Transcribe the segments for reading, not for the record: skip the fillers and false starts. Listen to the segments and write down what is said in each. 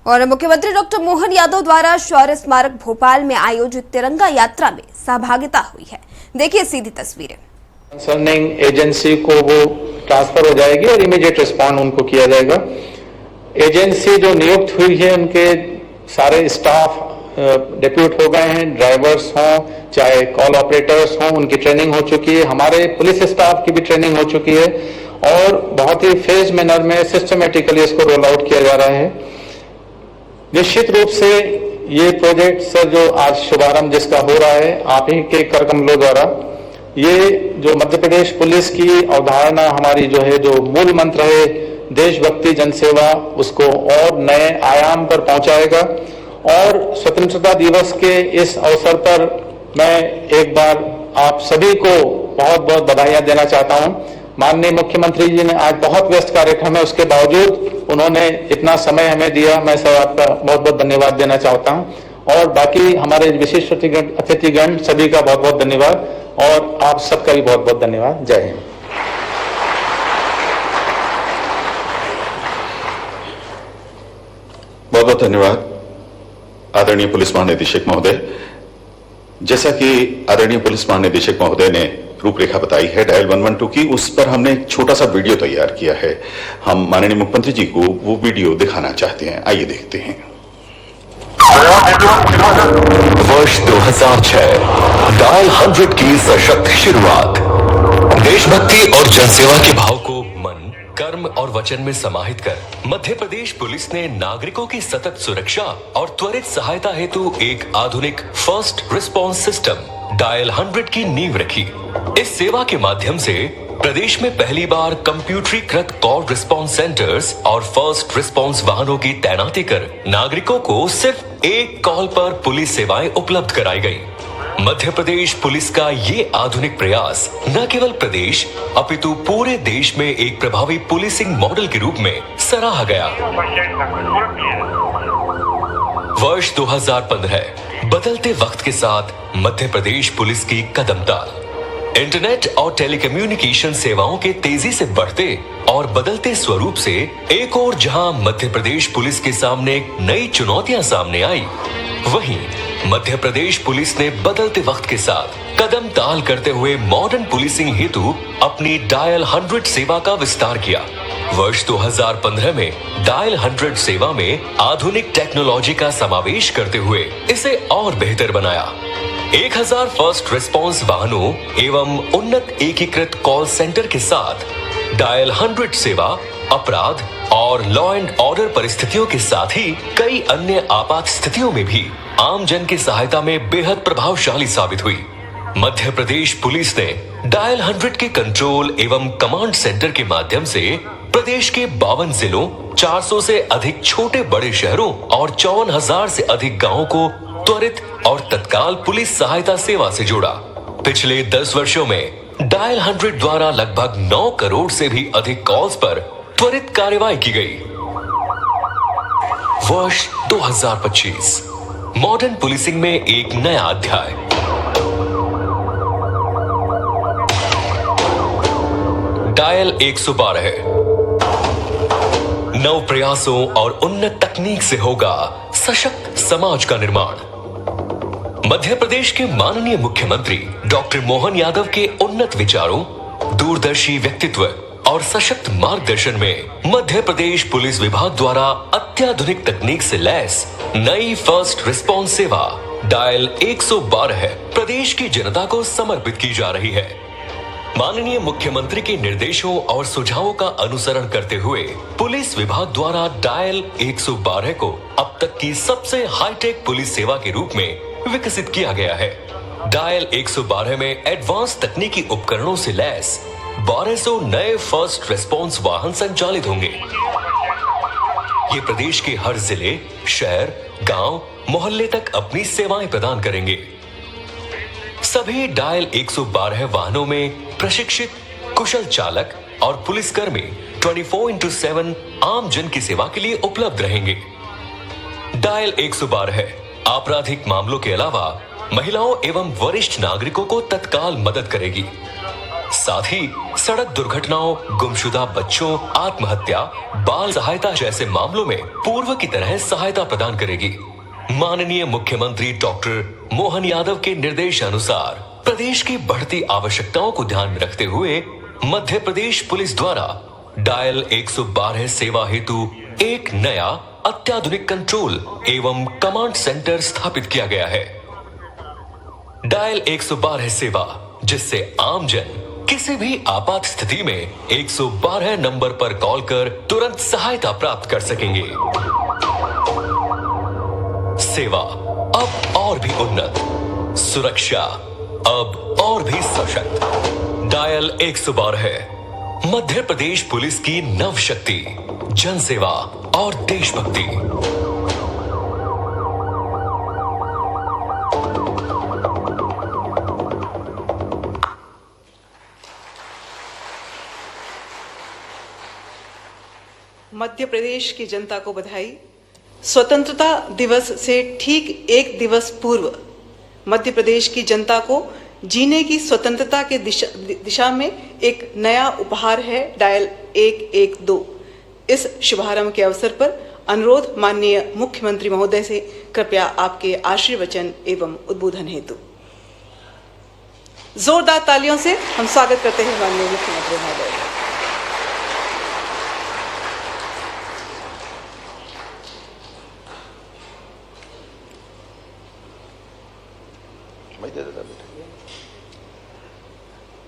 और मुख्यमंत्री डॉक्टर मोहन यादव द्वारा शौर्य स्मारक भोपाल में आयोजित तिरंगा यात्रा में सहभागिता हुई है। देखिए सीधी तस्वीरें। कंसर्निंग एजेंसी को वो ट्रांसफर हो जाएगी और इमीडिएट रिस्पॉन्ड उनको किया जाएगा। एजेंसी जो नियुक्त हुई है उनके सारे स्टाफ डिप्यूट हो गए हैं, ड्राइवर्स हों चाहे कॉल ऑपरेटर्स हों, उनकी ट्रेनिंग हो चुकी है। हमारे पुलिस स्टाफ की भी ट्रेनिंग हो चुकी है और बहुत ही फेज मैनर में सिस्टमेटिकली इसको रोल आउट किया जा रहा है। निश्चित रूप से ये प्रोजेक्ट सर जो आज शुभारंभ जिसका हो रहा है आप ही के कर कमलों द्वारा, ये जो मध्य प्रदेश पुलिस की अवधारणा हमारी जो है, जो मूल मंत्र है देशभक्ति जनसेवा, उसको और नए आयाम पर पहुंचाएगा। और स्वतंत्रता दिवस के इस अवसर पर मैं एक बार आप सभी को बहुत बहुत बधाइयां देना चाहता हूं। माननीय मुख्यमंत्री जी ने आज बहुत व्यस्त कार्यक्रम है, उसके बावजूद उन्होंने इतना समय हमें दिया। मैं सर आपका बहुत बहुत धन्यवाद देना चाहता हूं और बाकी हमारे विशिष्ट अतिथिगण सभी का बहुत बहुत धन्यवाद और आप सबका भी बहुत बहुत धन्यवाद। जय हिंद। बहुत बहुत धन्यवाद आदरणीय पुलिस महानिदेशक महोदय। जैसा कि आदरणीय पुलिस महानिदेशक महोदय ने रूपरेखा बताई है डायल 112 की, उस पर हमने एक छोटा सा वीडियो तैयार किया है। हम माननीय मुख्यमंत्री जी को वो वीडियो दिखाना चाहते हैं, आइए देखते हैं। वर्ष 2006 डायल 100 की सशक्त शुरुआत। देशभक्ति और जनसेवा के भाव को मन, कर्म और वचन में समाहित कर मध्य प्रदेश पुलिस ने नागरिकों की सतत सुरक्षा और त्वरित सहायता हेतु एक आधुनिक फर्स्ट रिस्पांस सिस्टम डायल 100 की नींव रखी। इस सेवा के माध्यम से प्रदेश में पहली बार कंप्यूटरीकृत कॉल रिस्पांस सेंटर्स और फर्स्ट रिस्पांस वाहनों की तैनाती कर नागरिकों को सिर्फ एक कॉल पर पुलिस सेवाएं उपलब्ध कराई गई। मध्य प्रदेश पुलिस का ये आधुनिक प्रयास न केवल प्रदेश अपितु पूरे देश में एक प्रभावी पुलिसिंग मॉडल के रूप में सराहा गया। वर्ष 2015 बदलते वक्त के साथ मध्य प्रदेश पुलिस की कदम ताल। इंटरनेट और टेलीकम्युनिकेशन सेवाओं के तेजी से बढ़ते और बदलते स्वरूप से एक और जहां मध्य प्रदेश पुलिस के सामने नई चुनौतियां सामने आई, वहीं मध्य प्रदेश पुलिस ने बदलते वक्त के साथ कदम ताल करते हुए मॉडर्न पुलिसिंग हेतु अपनी डायल 100 सेवा का विस्तार किया। वर्ष 2015 में डायल 100 सेवा में आधुनिक टेक्नोलॉजी का समावेश करते हुए इसे और बेहतर बनाया। 1000 फर्स्ट रिस्पांस वाहनों एवं उन्नत एकीकृत कॉल सेंटर के साथ डायल 100 सेवा अपराध और लॉ एंड ऑर्डर परिस्थितियों के साथ ही कई अन्य आपात स्थितियों में भी आम जन की सहायता में बेहद प्रभावशाली साबित हुई। मध्य प्रदेश पुलिस ने डायल 100 के कंट्रोल एवं कमांड सेंटर के माध्यम से प्रदेश के 52 जिलों, 400 से अधिक छोटे बड़े शहरों और 54,000 से अधिक गांवों को त्वरित और तत्काल पुलिस सहायता सेवा से जोड़ा। पिछले 10 वर्षों में डायल 100 द्वारा लगभग 9 करोड़ से भी अधिक कॉल्स पर त्वरित कार्रवाई की गई। वर्ष 2025 मॉडर्न पुलिसिंग में एक नया अध्याय। डायल 112 है। नव प्रयासों और उन्नत तकनीक से होगा सशक्त समाज का निर्माण। मध्य प्रदेश के माननीय मुख्यमंत्री डॉक्टर मोहन यादव के उन्नत विचारों, दूरदर्शी व्यक्तित्व और सशक्त मार्गदर्शन में मध्य प्रदेश पुलिस विभाग द्वारा अत्याधुनिक तकनीक से लैस नई फर्स्ट रिस्पांस सेवा डायल 112 प्रदेश की जनता को समर्पित की जा रही है। माननीय मुख्यमंत्री के निर्देशों और सुझावों का अनुसरण करते हुए पुलिस विभाग द्वारा डायल 112 को अब तक की सबसे हाईटेक पुलिस सेवा के रूप में विकसित किया गया है। डायल 112 में एडवांस तकनीकी उपकरणों से लैस 1200 नए फर्स्ट रिस्पांस वाहन संचालित होंगे। ये प्रदेश के हर जिले, शहर, गांव, मोहल्ले तक अपनी सेवाएं प्रदान करेंगे। सभी डायल 112 वाहनों में प्रशिक्षित कुशल चालक और पुलिसकर्मी 24/7 आम जन की सेवा के लिए उपलब्ध रहेंगे। डायल 112 आपराधिक मामलों के अलावा महिलाओं एवं वरिष्ठ नागरिकों को तत्काल मदद करेगी। साथ ही सड़क दुर्घटनाओं, गुमशुदा बच्चों, आत्महत्या, बाल सहायता जैसे मामलों में पूर्व की तरह सहायता प्रदान करेगी। माननीय मुख्यमंत्री डॉक्टर मोहन यादव के निर्देशानुसार प्रदेश की बढ़ती आवश्यकताओं को ध्यान में रखते हुए मध्य प्रदेश पुलिस द्वारा डायल 112 सेवा हेतु एक नया अत्याधुनिक कंट्रोल एवं कमांड सेंटर स्थापित किया गया है। डायल 112 सेवा, जिससे आमजन किसी भी आपात स्थिति में 112 नंबर पर कॉल कर तुरंत सहायता प्राप्त कर सकेंगे। सेवा अब और भी उन्नत, सुरक्षा अब और भी सशक्त। डायल 112 मध्य प्रदेश पुलिस की नव शक्ति, जन सेवा और देशभक्ति। मध्य प्रदेश की जनता को बधाई। स्वतंत्रता दिवस से ठीक एक दिवस पूर्व मध्य प्रदेश की जनता को जीने की स्वतंत्रता के दिशा में एक नया उपहार है डायल 112। इस शुभारंभ के अवसर पर अनुरोध माननीय मुख्यमंत्री महोदय से कृपया आपके आशीर्वचन एवं उद्बोधन हेतु। जोरदार तालियों से हम स्वागत करते हैं माननीय मुख्यमंत्री महोदय का।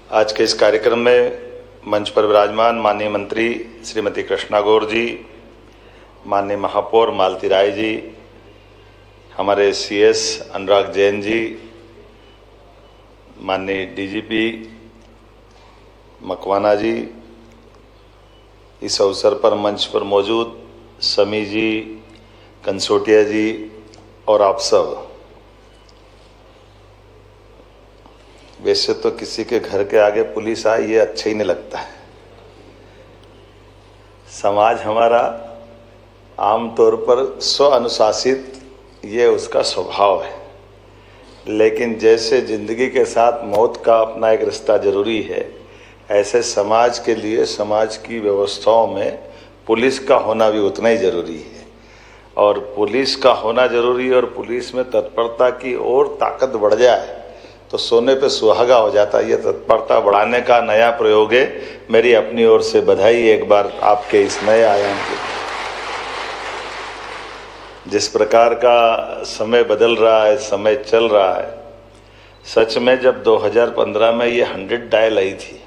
आज के इस कार्यक्रम में मंच पर विराजमान माननीय मंत्री श्रीमती कृष्णा गौर जी, माननीय महापौर मालती राय जी, हमारे CS अनुराग जैन जी, माननीय DGP मकवाना जी, इस अवसर पर मंच पर मौजूद समी जी, कंसोटिया जी और आप सब। वैसे तो किसी के घर के आगे पुलिस आए ये अच्छा ही नहीं लगता है। समाज हमारा आमतौर पर स्व अनुशासित ये उसका स्वभाव है, लेकिन जैसे जिंदगी के साथ मौत का अपना एक रिश्ता जरूरी है, ऐसे समाज के लिए समाज की व्यवस्थाओं में पुलिस का होना भी उतना ही जरूरी है। और पुलिस का होना जरूरी है और पुलिस में तत्परता की और ताकत बढ़ जाए तो सोने पे सुहागा हो जाता है। ये तत्परता बढ़ाने का नया प्रयोग है। मेरी अपनी ओर से बधाई एक बार आपके इस नए आयाम के। जिस प्रकार का समय बदल रहा है, समय चल रहा है, सच में जब 2015 में ये 100 डायल आई थी,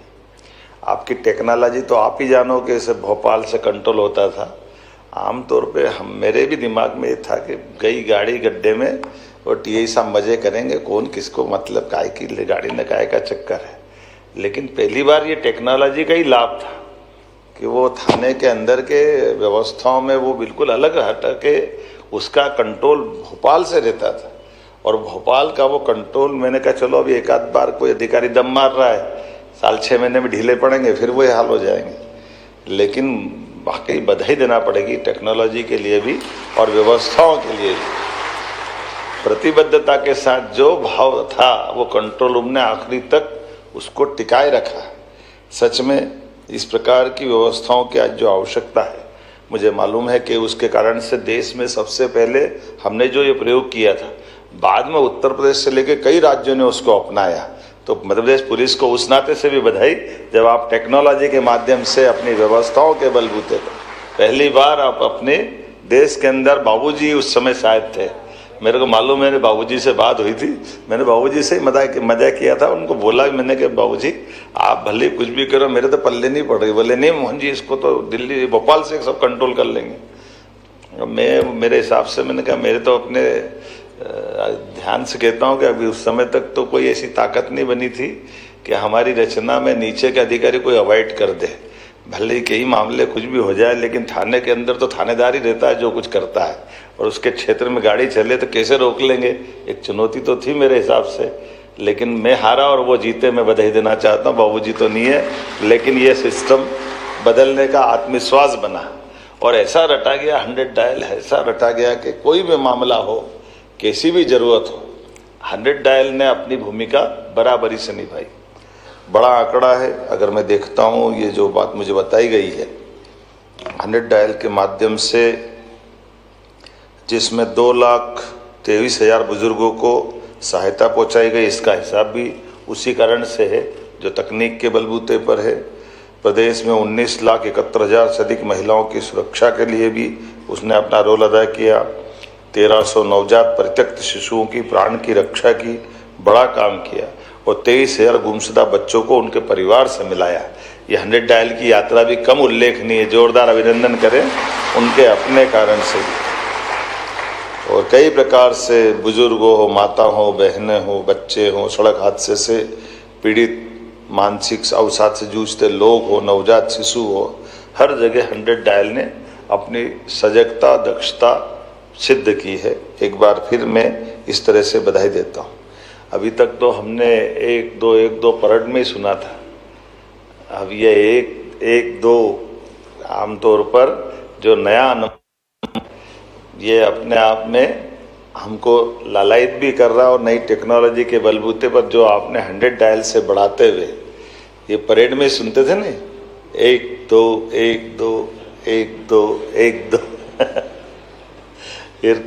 आपकी टेक्नोलॉजी तो आप ही जानो कि इसे भोपाल से कंट्रोल होता था। आमतौर पे मेरे भी दिमाग में ये था कि गई गाड़ी गड्ढे में और यही सब मजे करेंगे, कौन किसको मतलब काय की गाड़ी न काय का चक्कर है। लेकिन पहली बार ये टेक्नोलॉजी का ही लाभ था कि वो थाने के अंदर के व्यवस्थाओं में वो बिल्कुल अलग हट के उसका कंट्रोल भोपाल से रहता था। और भोपाल का वो कंट्रोल, मैंने कहा चलो अभी एक आध बार कोई अधिकारी दम मार रहा है, साल 6 महीने में ढीले पड़ेंगे, फिर वो हाल हो जाएंगे। लेकिन वाकई बधाई देना पड़ेगी टेक्नोलॉजी के लिए भी और व्यवस्थाओं के लिए भी। प्रतिबद्धता के साथ जो भाव था वो कंट्रोल रूम ने आखिरी तक उसको टिकाए रखा। सच में इस प्रकार की व्यवस्थाओं की आज जो आवश्यकता है, मुझे मालूम है कि उसके कारण से देश में सबसे पहले हमने जो ये प्रयोग किया था, बाद में उत्तर प्रदेश से लेकर कई राज्यों ने उसको अपनाया। तो मध्य प्रदेश पुलिस को उस नाते से भी बधाई जब आप टेक्नोलॉजी के माध्यम से अपनी व्यवस्थाओं के बलबूते पर पहली बार आप अपने देश के अंदर, बाबूजी उस समय शायद थे, मेरे को मालूम है, बाबूजी से बात हुई थी, मैंने बाबूजी से मजा किया था, उनको बोला मैंने कि बाबूजी आप भले कुछ भी करो, मेरे तो पल्ले नहीं पड़ रही। बोले नहीं मोहन जी, इसको तो दिल्ली भोपाल से सब कंट्रोल कर लेंगे। मेरे हिसाब से मैंने कहा मेरे तो अपने ध्यान से कहता हूँ कि अभी उस समय तक तो कोई ऐसी ताकत नहीं बनी थी कि हमारी रचना में नीचे के अधिकारी कोई अवॉइड कर दे। भले ही कई मामले कुछ भी हो जाए, लेकिन थाने के अंदर तो थानेदार ही रहता है जो कुछ करता है, और उसके क्षेत्र में गाड़ी चले तो कैसे रोक लेंगे। एक चुनौती तो थी मेरे हिसाब से, लेकिन मैं हारा और वो जीते। मैं बधाई देना चाहता हूँ, बाबूजी तो नहीं है, लेकिन ये सिस्टम बदलने का आत्मविश्वास बना और ऐसा रटा गया, 100 डायल ऐसा रटा गया कि कोई भी मामला हो, कैसी भी जरूरत हो, 100 डायल ने अपनी भूमिका बराबरी से निभाई। बड़ा आंकड़ा है। अगर मैं देखता हूँ ये जो बात मुझे बताई गई है 100 डायल के माध्यम से, जिसमें 2,23,000 बुजुर्गों को सहायता पहुंचाई गई, इसका हिसाब भी उसी कारण से है जो तकनीक के बलबूते पर है। प्रदेश में 19,71,000 से अधिक महिलाओं की सुरक्षा के लिए भी उसने अपना रोल अदा किया। 1,300 नवजात परित्यक्त शिशुओं की प्राण की रक्षा की, बड़ा काम किया और 23,000 गुमशुदा बच्चों को उनके परिवार से मिलाया। ये 100 डायल की यात्रा भी कम उल्लेखनीय है। जोरदार अभिनंदन करें उनके अपने कारण से भी। और कई प्रकार से बुजुर्गों हो, माता हो, बहनें हो, बच्चे हो, सड़क हादसे से पीड़ित, मानसिक अवसाद से जूझते लोग हो, नवजात शिशु हो, हर जगह 100 डायल ने अपनी सजगता, दक्षता सिद्ध की है। एक बार फिर मैं इस तरह से बधाई देता हूँ। अभी तक तो हमने एक दो परेड में ही सुना था। अब ये एक दो आमतौर पर जो नया ये अपने आप में हमको लालायित भी कर रहा है और नई टेक्नोलॉजी के बलबूते पर जो आपने 100 डायल से बढ़ाते हुए ये परेड में सुनते थे ना, 1 2 1 2 1 2 1 2 फिर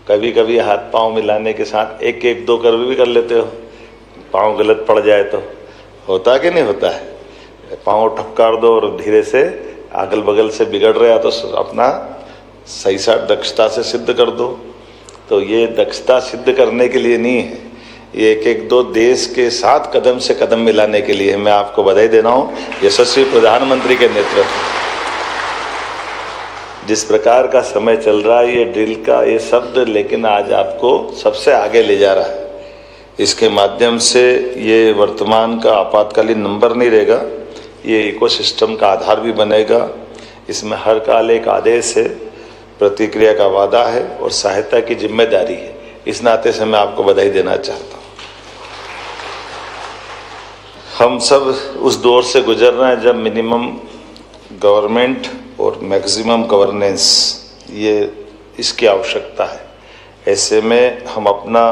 कभी कभी हाथ पांव मिलाने के साथ 1 1 2 कर भी कर लेते हो। पांव गलत पड़ जाए तो होता कि नहीं होता है? पांव ठपकार दो और धीरे से अगल बगल से बिगड़ रहा तो अपना सही सा दक्षता से सिद्ध कर दो। तो ये दक्षता सिद्ध करने के लिए नहीं है, ये 1 1 2 देश के साथ कदम से कदम मिलाने के लिए। मैं आपको बधाई देना हूँ यशस्वी प्रधानमंत्री के नेतृत्व। जिस प्रकार का समय चल रहा है, ये ड्रिल का ये शब्द लेकिन आज आपको सबसे आगे ले जा रहा है। इसके माध्यम से ये वर्तमान का आपातकालीन नंबर नहीं रहेगा, ये इकोसिस्टम का आधार भी बनेगा। इसमें हर काल एक आदेश है, प्रतिक्रिया का वादा है और सहायता की जिम्मेदारी है। इस नाते से मैं आपको बधाई देना चाहता हूँ। हम सब उस दौर से गुजर रहे हैं जब मिनिमम गवर्नमेंट और मैक्सिमम गवर्नेंस ये इसकी आवश्यकता है। ऐसे में हम अपना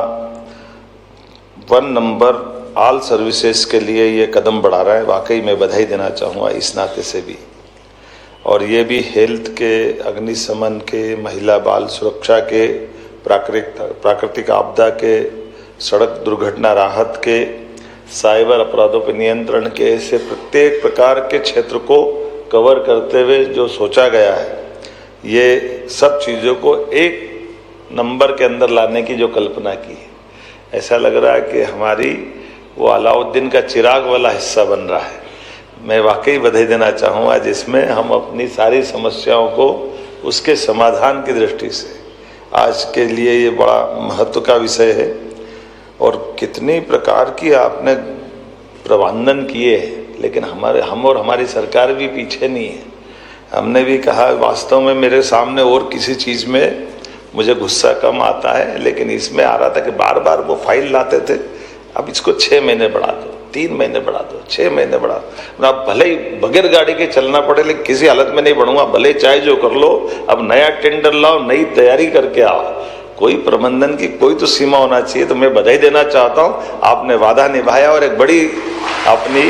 1 नंबर ऑल सर्विसेज के लिए ये कदम बढ़ा रहे हैं। वाकई मैं बधाई देना चाहूँगा इस नाते से भी। और ये भी हेल्थ के, अग्निशमन के, महिला बाल सुरक्षा के, प्राकृतिक आपदा के, सड़क दुर्घटना राहत के, साइबर अपराधों पर नियंत्रण के, ऐसे प्रत्येक प्रकार के क्षेत्र को कवर करते हुए जो सोचा गया है, ये सब चीज़ों को एक नंबर के अंदर लाने की जो कल्पना की है, ऐसा लग रहा है कि हमारी वो अलाउद्दीन का चिराग वाला हिस्सा बन रहा है। मैं वाकई बधाई देना चाहूँगा जिसमें हम अपनी सारी समस्याओं को उसके समाधान की दृष्टि से, आज के लिए ये बड़ा महत्व का विषय है। और कितनी प्रकार की आपने प्रबंधन किए हैं, लेकिन हम और हमारी सरकार भी पीछे नहीं है। हमने भी कहा वास्तव में मेरे सामने और किसी चीज़ में मुझे गुस्सा कम आता है, लेकिन इसमें आ रहा था कि बार बार वो फाइल लाते थे। अब इसको 6 महीने बढ़ा दो, 3 महीने बढ़ा दो, 6 महीने बढ़ा दो। अब भले ही बगैर गाड़ी के चलना पड़े, लेकिन किसी हालत में नहीं बढ़ूंगा, भले चाहे जो कर लो। अब नया टेंडर लाओ, नई तैयारी करके आओ। कोई प्रबंधन की कोई तो सीमा होना चाहिए। तो मैं बधाई देना चाहता हूँ, आपने वादा निभाया और एक बड़ी अपनी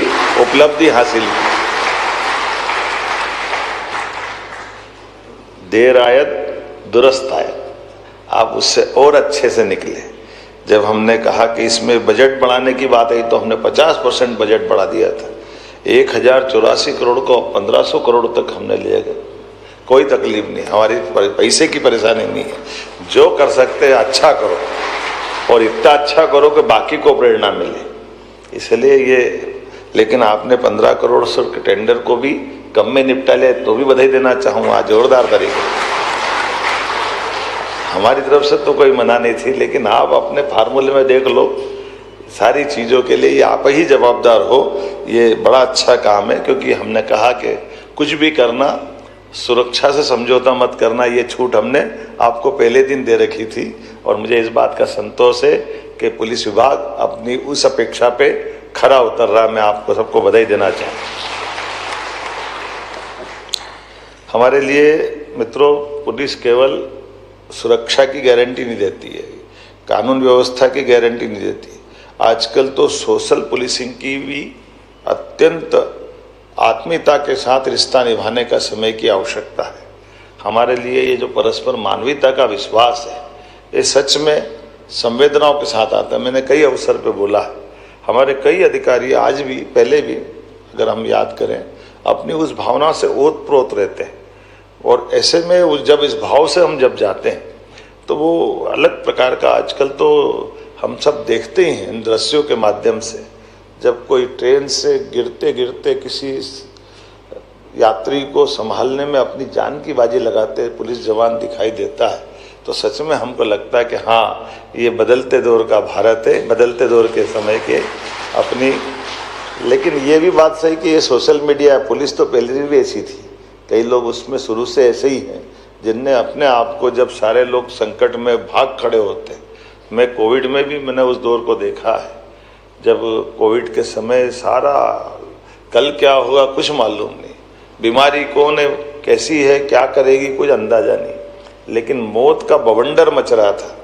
उपलब्धि हासिल की। देर आयत दुरुस्त आयत, आप उससे और अच्छे से निकले। जब हमने कहा कि इसमें बजट बढ़ाने की बात आई तो हमने 50% बजट बढ़ा दिया था। 1084 करोड़ को 1500 करोड़ तक हमने ले गए। कोई तकलीफ नहीं, हमारी पैसे की परेशानी नहीं है। जो कर सकते हैं अच्छा करो और इतना अच्छा करो कि बाकी को प्रेरणा मिले, इसलिए ये। लेकिन आपने 15 करोड़ से टेंडर को भी कम में निपटा लिया, तो भी बधाई देना चाहूँगा जोरदार तरीके। हमारी तरफ से तो कोई मना नहीं थी, लेकिन आप अपने फार्मूले में देख लो, सारी चीज़ों के लिए आप ही जवाबदार हो। ये बड़ा अच्छा काम है, क्योंकि हमने कहा कि कुछ भी करना, सुरक्षा से समझौता मत करना। ये छूट हमने आपको पहले दिन दे रखी थी और मुझे इस बात का संतोष है कि पुलिस विभाग अपनी उस अपेक्षा पे खरा उतर रहा। मैं आपको सबको बधाई देना चाहूँ। हमारे लिए मित्रों, पुलिस केवल सुरक्षा की गारंटी नहीं देती है, कानून व्यवस्था की गारंटी नहीं देती। आजकल तो सोशल पुलिसिंग की भी अत्यंत आत्मीयता के साथ रिश्ता निभाने का समय की आवश्यकता है। हमारे लिए ये जो परस्पर मानवीयता का विश्वास है, ये सच में संवेदनाओं के साथ आता है। मैंने कई अवसर पे बोला है, हमारे कई अधिकारी आज भी, पहले भी अगर हम याद करें, अपनी उस भावना से ओतप्रोत रहते हैं। और ऐसे में जब इस भाव से हम जब जाते हैं तो वो अलग प्रकार का, आजकल तो हम सब देखते ही हैं इन दृश्यों के माध्यम से, जब कोई ट्रेन से गिरते गिरते किसी यात्री को संभालने में अपनी जान की बाजी लगाते पुलिस जवान दिखाई देता है, तो सच में हमको लगता है कि हाँ, ये बदलते दौर का भारत है, बदलते दौर के समय के अपनी। लेकिन ये भी बात सही कि ये सोशल मीडिया, पुलिस तो पहले भी ऐसी थी, कई लोग उसमें शुरू से ऐसे ही हैं जिनने अपने आप को, जब सारे लोग संकट में भाग खड़े होते हैं। मैं कोविड में भी मैंने उस दौर को देखा है, जब कोविड के समय सारा कल क्या होगा कुछ मालूम नहीं, बीमारी कौन है, कैसी है, क्या करेगी, कुछ अंदाजा नहीं, लेकिन मौत का बवंडर मच रहा था।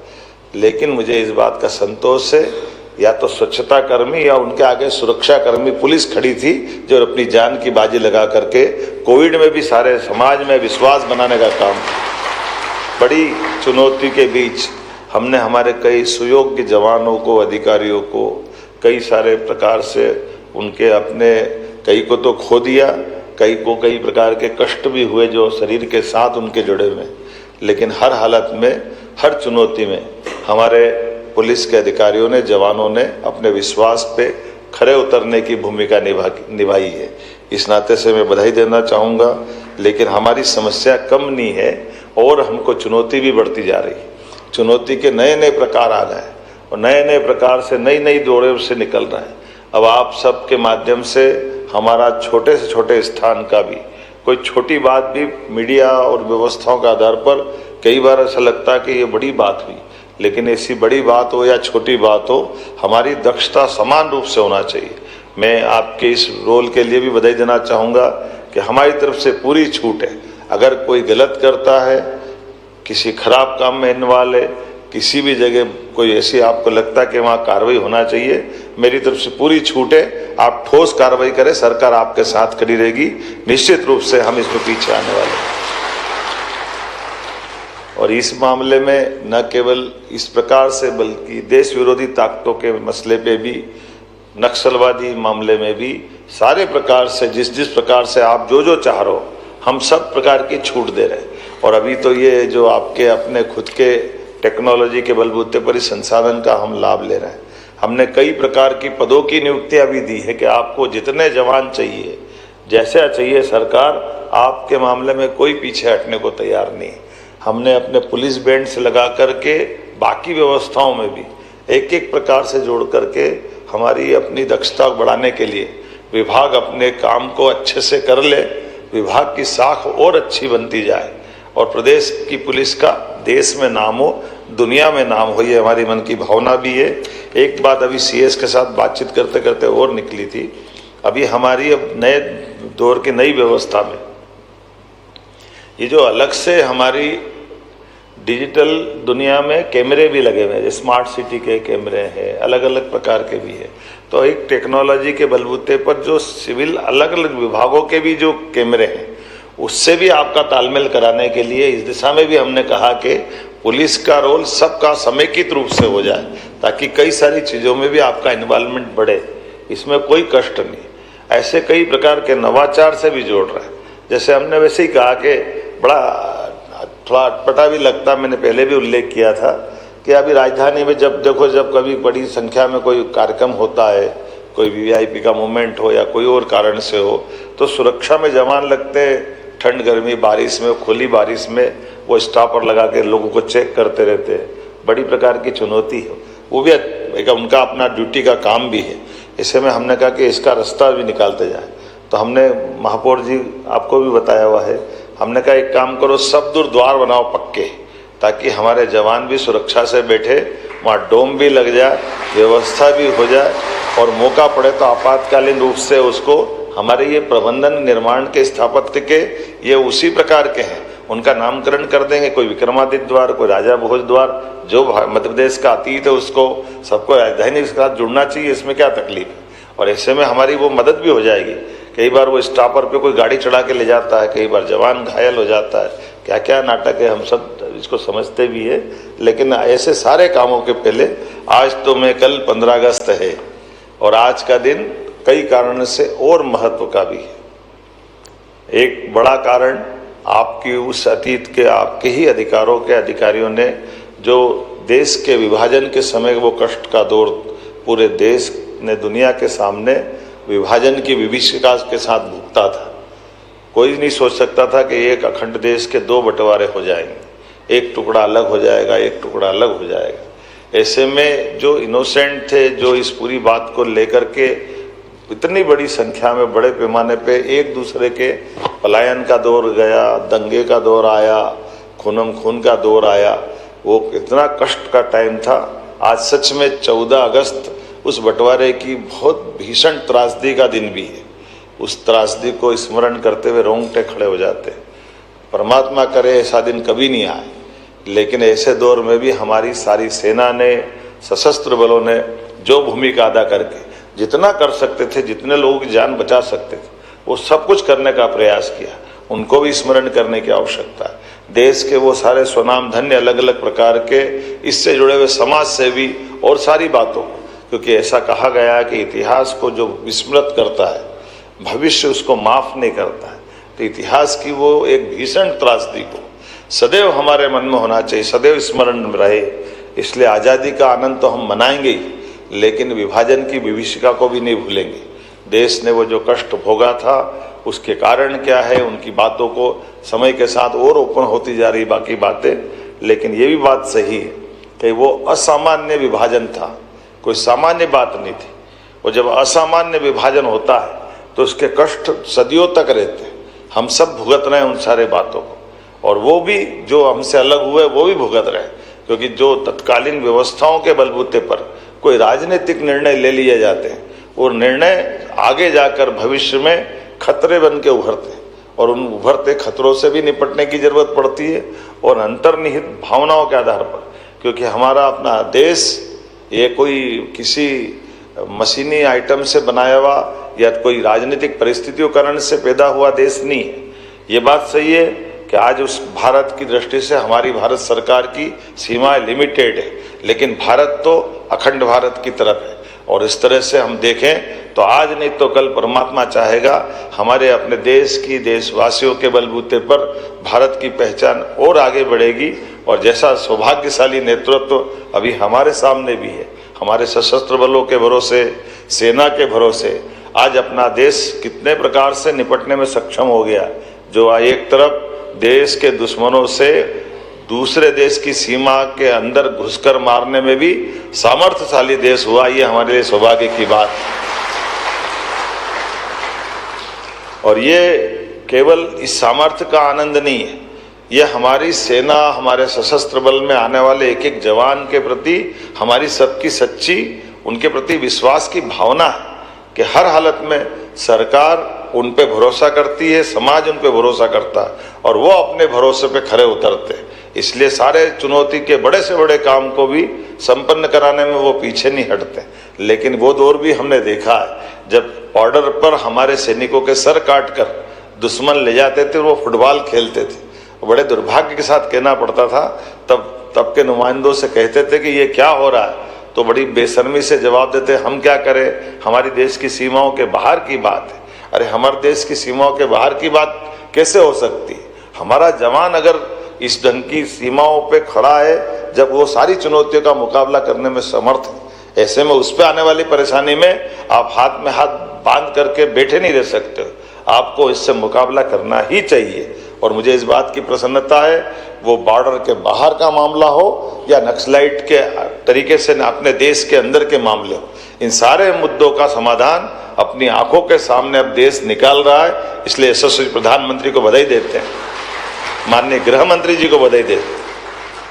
लेकिन मुझे इस बात का संतोष है, या तो स्वच्छता कर्मी या उनके आगे सुरक्षा कर्मी पुलिस खड़ी थी जो अपनी जान की बाजी लगा करके कोविड में भी सारे समाज में विश्वास बनाने का काम किया। बड़ी चुनौती के बीच हमने हमारे कई सुयोग्य जवानों को, अधिकारियों को कई सारे प्रकार से उनके अपने, कई को तो खो दिया, कई को कई प्रकार के कष्ट भी हुए जो शरीर के साथ उनके जुड़े हुए। लेकिन हर हालत में, हर चुनौती में हमारे पुलिस के अधिकारियों ने, जवानों ने अपने विश्वास पे खरे उतरने की भूमिका निभाई है। इस नाते से मैं बधाई देना चाहूँगा। लेकिन हमारी समस्या कम नहीं है और हमको चुनौती भी बढ़ती जा रही है। चुनौती के नए नए प्रकार आ गए और नए नए प्रकार से नई नई दौरे से निकल रहे हैं। अब आप सबके माध्यम से हमारा छोटे से छोटे स्थान का भी, कोई छोटी बात भी मीडिया और व्यवस्थाओं के आधार पर कई बार ऐसा लगता है कि ये बड़ी बात हुई, लेकिन ऐसी बड़ी बात हो या छोटी बात हो, हमारी दक्षता समान रूप से होना चाहिए। मैं आपके इस रोल के लिए भी बधाई देना चाहूँगा कि हमारी तरफ से पूरी छूट है। अगर कोई गलत करता है, किसी खराब काम में इन्वॉल्व है, किसी भी जगह कोई ऐसी आपको लगता है कि वहाँ कार्रवाई होना चाहिए, मेरी तरफ से पूरी छूट है। आप ठोस कार्रवाई करें, सरकार आपके साथ खड़ी रहेगी। निश्चित रूप से हम इसमें पीछे आने वाले हैं। और इस मामले में न केवल इस प्रकार से, बल्कि देश विरोधी ताकतों के मसले पे भी, नक्सलवादी मामले में भी, सारे प्रकार से जिस जिस प्रकार से आप जो चाह रहे हो, हम सब प्रकार की छूट दे रहे हैं। और अभी तो ये जो आपके अपने खुद के टेक्नोलॉजी के बलबूते पर इस संसाधन का हम लाभ ले रहे हैं। हमने कई प्रकार की पदों की नियुक्तियां भी दी है कि आपको जितने जवान चाहिए, जैसा चाहिए, सरकार आपके मामले में कोई पीछे हटने को तैयार नहीं है। हमने अपने पुलिस बैंड से लगा करके बाकी व्यवस्थाओं में भी एक एक प्रकार से जोड़ करके हमारी अपनी दक्षता बढ़ाने के लिए, विभाग अपने काम को अच्छे से कर ले, विभाग की साख और अच्छी बनती जाए और प्रदेश की पुलिस का देश में नाम हो, दुनिया में नाम हो, ये हमारी मन की भावना भी है। एक बात अभी सीएस के साथ बातचीत करते करते और निकली थी, अभी हमारी अब नए दौर की नई व्यवस्था में ये जो अलग से हमारी डिजिटल दुनिया में कैमरे भी लगे हुए हैं, स्मार्ट सिटी के कैमरे हैं, अलग अलग प्रकार के भी है। तो एक टेक्नोलॉजी के बलबूते पर जो सिविल अलग अलग विभागों के भी जो कैमरे हैं, उससे भी आपका तालमेल कराने के लिए इस दिशा में भी हमने कहा कि पुलिस का रोल सबका समेकित रूप से हो जाए, ताकि कई सारी चीज़ों में भी आपका इन्वॉल्वमेंट बढ़े, इसमें कोई कष्ट नहीं। ऐसे कई प्रकार के नवाचार से भी जोड़ रहा है। जैसे हमने वैसे ही कहा कि बड़ा थोड़ा अटपटा भी लगता, मैंने पहले भी उल्लेख किया था कि अभी राजधानी में जब देखो, जब कभी बड़ी संख्या में कोई कार्यक्रम होता है, कोई वीआईपी का मूवमेंट हो या कोई और कारण से हो, तो सुरक्षा में जवान लगते हैं। ठंड गर्मी बारिश में, खुली बारिश में वो स्टॉपर लगा के लोगों को चेक करते रहते हैं। बड़ी प्रकार की चुनौती है, वो भी एक उनका अपना ड्यूटी का काम भी है। ऐसे में हमने कहा कि इसका रास्ता भी निकालते जाए। तो हमने महापौर जी आपको भी बताया हुआ है, हमने कहा एक काम करो, सब दूर द्वार बनाओ पक्के, ताकि हमारे जवान भी सुरक्षा से बैठे, वहाँ डोम भी लग जाए, व्यवस्था भी हो जाए, और मौका पड़े तो आपातकालीन रूप से उसको, हमारे ये प्रबंधन निर्माण के स्थापत्य के ये उसी प्रकार के हैं, उनका नामकरण कर देंगे, कोई विक्रमादित्य द्वार, कोई राजा भोज द्वार, जो मध्य प्रदेश का अतीत है उसको सबको राजधानी के साथ जुड़ना चाहिए, इसमें क्या तकलीफ है। और ऐसे में हमारी वो मदद भी हो जाएगी। कई बार वो स्टॉपर पे कोई गाड़ी चढ़ा के ले जाता है, कई बार जवान घायल हो जाता है, क्या क्या नाटक है, हम सब इसको समझते भी है। लेकिन ऐसे सारे कामों के पहले आज तो मैं कल 15 अगस्त है और आज का दिन कई कारणों से और महत्व का भी है। एक बड़ा कारण आपकी उस अतीत के आपके ही अधिकारों के अधिकारियों ने जो देश के विभाजन के समय वो कष्ट का दौर पूरे देश ने दुनिया के सामने विभाजन की विभीषिका के साथ भुगता था। कोई नहीं सोच सकता था कि एक अखंड देश के 2 बंटवारे हो जाएंगे, एक टुकड़ा अलग हो जाएगा, एक टुकड़ा अलग हो जाएगा। ऐसे में जो इनोसेंट थे, जो इस पूरी बात को लेकर के इतनी बड़ी संख्या में बड़े पैमाने पे एक दूसरे के पलायन का दौर गया, दंगे का दौर आया, खूनम खून का दौर आया, वो कितना कष्ट का टाइम था। आज सच में 14 अगस्त उस बंटवारे की बहुत भीषण त्रासदी का दिन भी है। उस त्रासदी को स्मरण करते हुए रोंगटे खड़े हो जाते हैं। परमात्मा करे ऐसा दिन कभी नहीं आए, लेकिन ऐसे दौर में भी हमारी सारी सेना ने, सशस्त्र बलों ने जो भूमिका अदा करके जितना कर सकते थे, जितने लोगों की जान बचा सकते थे, वो सब कुछ करने का प्रयास किया। उनको भी स्मरण करने की आवश्यकता है। देश के वो सारे स्वनाम धन्य अलग अलग प्रकार के इससे जुड़े हुए समाज सेवी और सारी बातों को, क्योंकि ऐसा कहा गया है कि इतिहास को जो विस्मृत करता है भविष्य उसको माफ नहीं करता है। तो इतिहास की वो एक भीषण त्रासदी को सदैव हमारे मन में होना चाहिए, सदैव स्मरण में रहे। इसलिए आज़ादी का आनंद तो हम मनाएंगे ही, लेकिन विभाजन की विभीषिका को भी नहीं भूलेंगे। देश ने वो जो कष्ट भोगा था उसके कारण क्या है, उनकी बातों को समय के साथ और ओपन होती जा रही बाकी बातें। लेकिन ये भी बात सही है कि वो असामान्य विभाजन था, कोई सामान्य बात नहीं थी। और जब असामान्य विभाजन होता है तो उसके कष्ट सदियों तक रहते हैं। हम सब भुगत रहे हैं उन सारे बातों को, और वो भी जो हमसे अलग हुए वो भी भुगत रहे हैं, क्योंकि जो तत्कालीन व्यवस्थाओं के बलबूते पर कोई राजनीतिक निर्णय ले लिए जाते हैं, और निर्णय आगे जाकर भविष्य में खतरे बन के उभरते हैं, और उन उभरते खतरों से भी निपटने की जरूरत पड़ती है, और अंतर्निहित भावनाओं के आधार पर। क्योंकि हमारा अपना देश ये कोई किसी मशीनी आइटम से बनाया हुआ या कोई राजनीतिक परिस्थितियों कारण से पैदा हुआ देश नहीं है। ये बात सही है कि आज उस भारत की दृष्टि से हमारी भारत सरकार की सीमाएं लिमिटेड है, लेकिन भारत तो अखंड भारत की तरफ है। और इस तरह से हम देखें तो आज नहीं तो कल परमात्मा चाहेगा हमारे अपने देश की, देशवासियों के बलबूते पर भारत की पहचान और आगे बढ़ेगी। और जैसा सौभाग्यशाली नेतृत्व अभी हमारे सामने भी है, हमारे सशस्त्र बलों के भरोसे, सेना के भरोसे आज अपना देश कितने प्रकार से निपटने में सक्षम हो गया। जो एक तरफ देश के दुश्मनों से दूसरे देश की सीमा के अंदर घुसकर मारने में भी सामर्थ्यशाली देश हुआ, ये हमारे लिए सौभाग्य की बात। और ये केवल इस सामर्थ्य का आनंद नहीं है, ये हमारी सेना, हमारे सशस्त्र बल में आने वाले एक एक जवान के प्रति हमारी सबकी सच्ची उनके प्रति विश्वास की भावना है कि हर हालत में सरकार उन पे भरोसा करती है, समाज उन पे भरोसा करता है, और वो अपने भरोसे पे खरे उतरते हैं। इसलिए सारे चुनौती के बड़े से बड़े काम को भी संपन्न कराने में वो पीछे नहीं हटते। लेकिन वो दौर भी हमने देखा है जब बॉर्डर पर हमारे सैनिकों के सर काट कर दुश्मन ले जाते थे, वो फुटबॉल खेलते थे। बड़े दुर्भाग्य के साथ कहना पड़ता था, तब के नुमाइंदों से कहते थे कि ये क्या हो रहा है, तो बड़ी बेशर्मी से जवाब देते, हम क्या करें, हमारी देश की सीमाओं के बाहर की बात है। अरे हमारे देश की सीमाओं के बाहर की बात कैसे हो सकती है? हमारा जवान अगर इस ढंग की सीमाओं पे खड़ा है, जब वो सारी चुनौतियों का मुकाबला करने में समर्थ है, ऐसे में उस पे आने वाली परेशानी में आप हाथ में हाथ बांध करके बैठे नहीं रह सकते हो, आपको इससे मुकाबला करना ही चाहिए। और मुझे इस बात की प्रसन्नता है, वो बॉर्डर के बाहर का मामला हो या नक्सलाइट के तरीके से अपने देश के अंदर के मामले हो, इन सारे मुद्दों का समाधान अपनी आंखों के सामने अब देश निकाल रहा है। इसलिए यशस्वी प्रधानमंत्री को बधाई देते हैं, माननीय गृह मंत्री जी को बधाई देते हैं।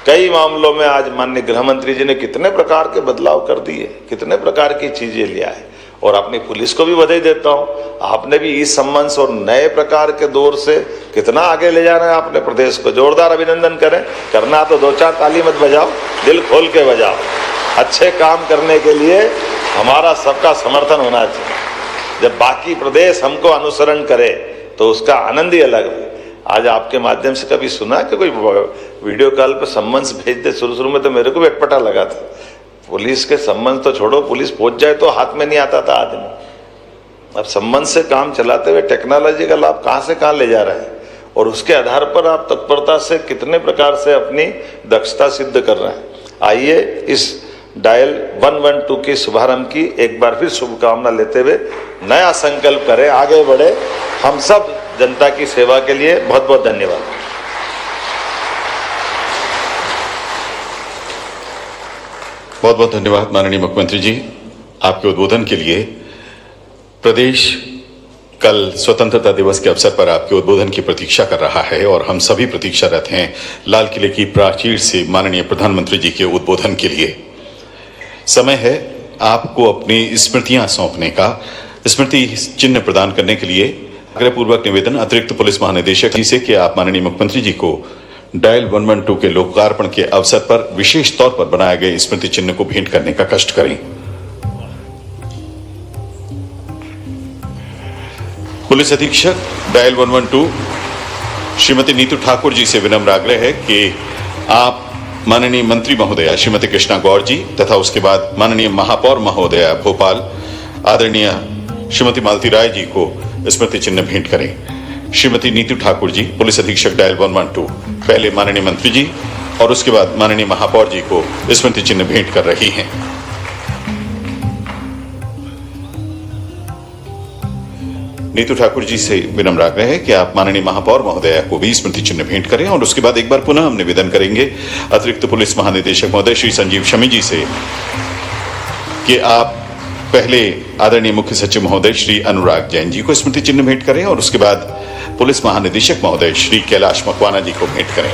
कई मामलों में आज माननीय गृह मंत्री जी ने कितने प्रकार के बदलाव कर दिए, कितने प्रकार की चीजें लिया है। और अपनी पुलिस को भी बधाई देता हूँ, आपने भी इस संबंध और नए प्रकार के दौर से कितना आगे ले जाना है अपने प्रदेश को। जोरदार अभिनंदन करें, करना तो 2-4 ताली मत बजाओ, दिल खोल के बजाओ। अच्छे काम करने के लिए हमारा सबका समर्थन होना चाहिए। जब बाकी प्रदेश हमको अनुसरण करे तो उसका आनंद ही अलग है। आज आपके माध्यम से कभी सुना कि कोई वीडियो कॉल पे सम्मन्स भेज दे? शुरू में तो मेरे को भी अटपटा लगा था। पुलिस के सम्मन्स तो छोड़ो, पुलिस पहुंच जाए तो हाथ में नहीं आता था आदमी। अब सम्मन्स से काम चलाते हुए टेक्नोलॉजी का लाभ कहां से कहां ले जा रहे हैं, और उसके आधार पर आप तत्परता से कितने प्रकार से अपनी दक्षता सिद्ध कर रहे हैं। आइए इस डायल 112 के शुभारंभ की एक बार फिर शुभकामना लेते हुए नया संकल्प करें, आगे बढ़े, हम सब जनता की सेवा के लिए। बहुत बहुत धन्यवाद। बहुत बहुत धन्यवाद माननीय मुख्यमंत्री जी, आपके उद्बोधन के लिए। प्रदेश कल स्वतंत्रता दिवस के अवसर पर आपके उद्बोधन की प्रतीक्षा कर रहा है और हम सभी प्रतीक्षारत हैं लाल किले की प्राचीर से माननीय प्रधानमंत्री जी के उद्बोधन के लिए। समय है आपको अपनी स्मृतियां सौंपने का, स्मृति चिन्ह प्रदान करने के लिए आग्रहपूर्वक निवेदन अतिरिक्त पुलिस महानिदेशक जी से कि आप माननीय मुख्यमंत्री जी को डायल 112 के लोकार्पण के अवसर पर विशेष तौर पर बनाए गए स्मृति चिन्ह को भेंट करने का कष्ट करें। पुलिस अधीक्षक डायल 112 श्रीमती नीतू ठाकुर जी से विनम्र आग्रह है कि आप माननीय मंत्री महोदया श्रीमती कृष्णा गौर जी तथा उसके बाद माननीय महापौर महोदया भोपाल आदरणीय श्रीमती मालती राय जी को स्मृति चिन्ह भेंट करें। श्रीमती नीतू ठाकुर जी, पुलिस अधीक्षक डायल 112, पहले माननीय मंत्री जी और उसके बाद माननीय महापौर जी को स्मृति चिन्ह भेंट कर रही हैं। नीतू ठाकुर जी से विनम्र आग्रह है कि आप माननीय महापौर महोदया को भी स्मृति चिन्ह भेंट करें और उसके बाद एक बार पुनः हम निवेदन करेंगे अतिरिक्त पुलिस महानिदेशक महोदय श्री संजीव शमी जी से कि आप पहले आदरणीय मुख्य सचिव महोदय श्री अनुराग जैन जी को स्मृति चिन्ह भेंट करें और उसके बाद पुलिस महानिदेशक महोदय श्री कैलाश मकवाना जी को भेंट करें।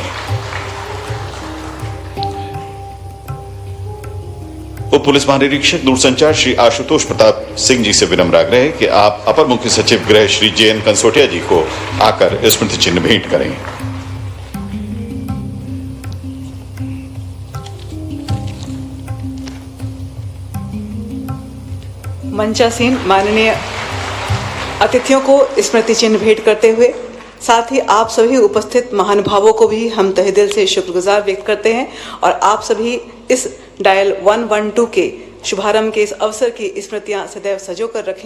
उप पुलिस महानिरीक्षक दूरसंचार श्री आशुतोष प्रताप सिंह जी से विनम्र आग्रह है कि आप अपर मुख्य सचिव गृह श्री JN कंसोटिया जी को आकर स्मृति चिन्ह भेंट करें। मंचासीन माननीय अतिथियों को स्मृति चिन्ह भेंट करते हुए साथ ही आप सभी उपस्थित महानुभावों को भी हम तहे दिल से शुक्रगुजार व्यक्त करते हैं और आप सभी इस डायल 112 के शुभारंभ के इस अवसर की स्मृतियां सदैव सजो कर रखें।